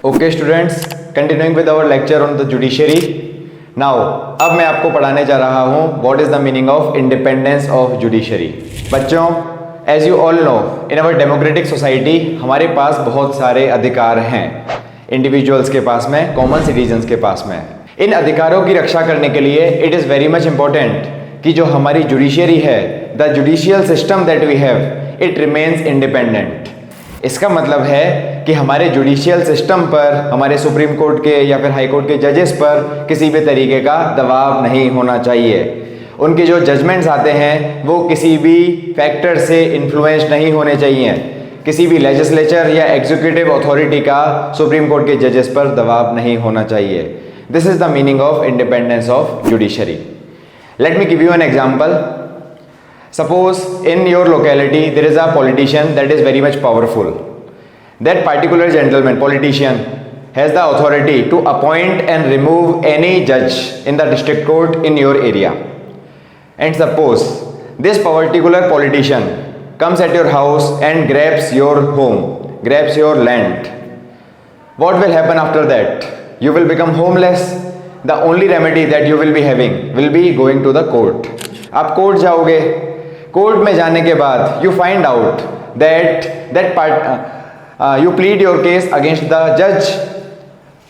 Okay students, continuing with our lecture on the judiciary. Now अब मैं आपको पढ़ाने जा रहा हूँ what is the meaning of independence of judiciary. बच्चों, as you all know, in our democratic society हमारे पास बहुत सारे अधिकार हैं, इंडिविजुअल्स के पास में, कॉमन सिटीजन्स के पास में। इन अधिकारों की रक्षा करने के लिए it is very much important कि जो हमारी जुडिशरी है, the judicial system that we have, it remains independent. इसका मतलब है कि हमारे जुडिशियल सिस्टम पर, हमारे सुप्रीम कोर्ट के या फिर हाई कोर्ट के जजेस पर किसी भी तरीके का दबाव नहीं होना चाहिए। उनके जो जजमेंट्स आते हैं वो किसी भी फैक्टर से इन्फ्लुएंस नहीं होने चाहिए। किसी भी लेजिस्लेचर या एग्जीक्यूटिव अथॉरिटी का सुप्रीम कोर्ट के जजेस पर दबाव नहीं होना चाहिए। This is the meaning of independence of judiciary. Let me give you an example. Suppose in your locality there is a politician that is very much powerful. That particular gentleman, politician, has the authority to appoint and remove any judge in the district court in your area. And suppose this particular politician comes at your house and grabs your home, grabs your land. What will happen after that? You will become homeless. The only remedy that you will be having will be going to the court. आप court जाओगे, court में जाने के बाद you find out that you plead your case against the जज।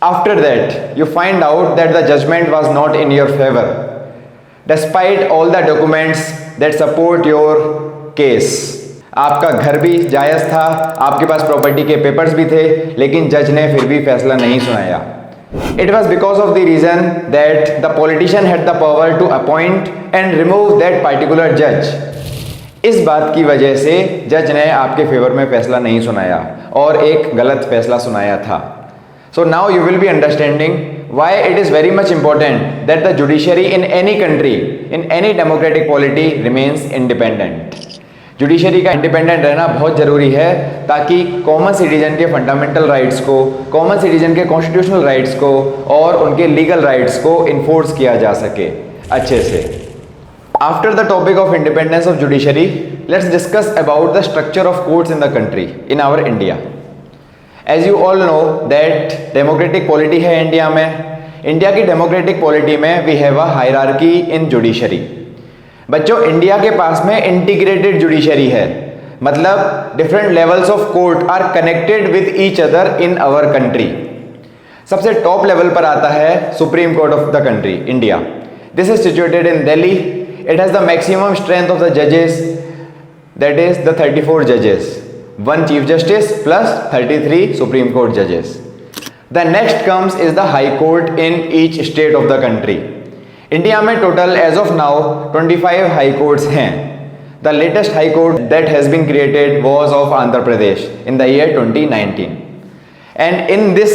After that you find out that the judgment was not in your favour despite all the documents that support your case. आपका घर भी जायज़ था, आपके पास property के papers भी थे, लेकिन जज ने फिर भी फैसला नहीं सुनाया। It was because of the reason that the politician had the power to appoint and remove that particular judge. इस बात की वजह से जज ने आपके फेवर में फैसला नहीं सुनाया और एक गलत फैसला सुनाया था। So now you will be understanding why it is very much important that the judiciary in any country, in any democratic polity remains independent. Judiciary का इंडिपेंडेंट रहना बहुत ज़रूरी है ताकि कॉमन सिटीजन के फंडामेंटल राइट्स को, कॉमन सिटीजन के constitutional rights को और उनके लीगल राइट्स को इन्फोर्स किया जा सके अच्छे से। After the topic of independence of judiciary, let's discuss about the structure of courts in the country, in our India. As you all know that democratic polity है इंडिया में। India की democratic polity में we have a hierarchy in judiciary. बच्चों, India के पास में integrated judiciary है, मतलब different levels of court are connected with each other in our country. सबसे टॉप लेवल पर आता है supreme court of the country India. This is situated in Delhi. It has the maximum strength of the जजेस, that is the 34 जजेस, 1 chief justice plus 33 supreme court जजेस। The next comes is the high court in each state of the country. India में total as of now 25 high courts हैं। The latest high court that has been created was of Andhra Pradesh in the year 2019। And in this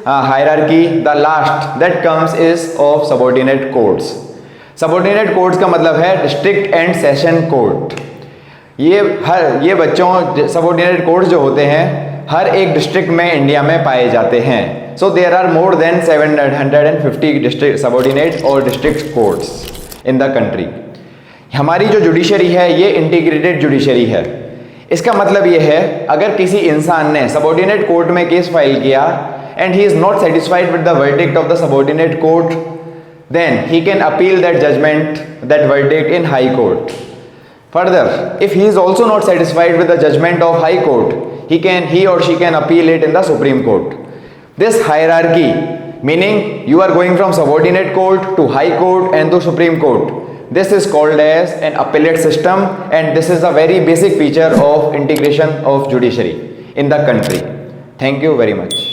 hierarchy the last that comes is of subordinate courts. Subordinate courts का मतलब है district and session court. ये बच्चों subordinate courts जो होते हैं हर एक district में इंडिया में पाए जाते हैं। So there are more than 750 district subordinate और district courts in the country. हमारी जो जुडिशरी है ये इंटीग्रेटेड जुडिशरी है। इसका मतलब ये है, अगर किसी इंसान ने सबऑर्डिनेट कोर्ट में केस फाइल किया and he is not satisfied with the verdict of the subordinate court, then he can appeal that judgment, that verdict in high court. Further, if he is also not satisfied with the judgment of high court, he or she can appeal it in the Supreme Court. This hierarchy, meaning you are going from subordinate court to high court and to Supreme Court, this is called as an appellate system, and this is a very basic feature of integration of judiciary in the country. Thank you very much.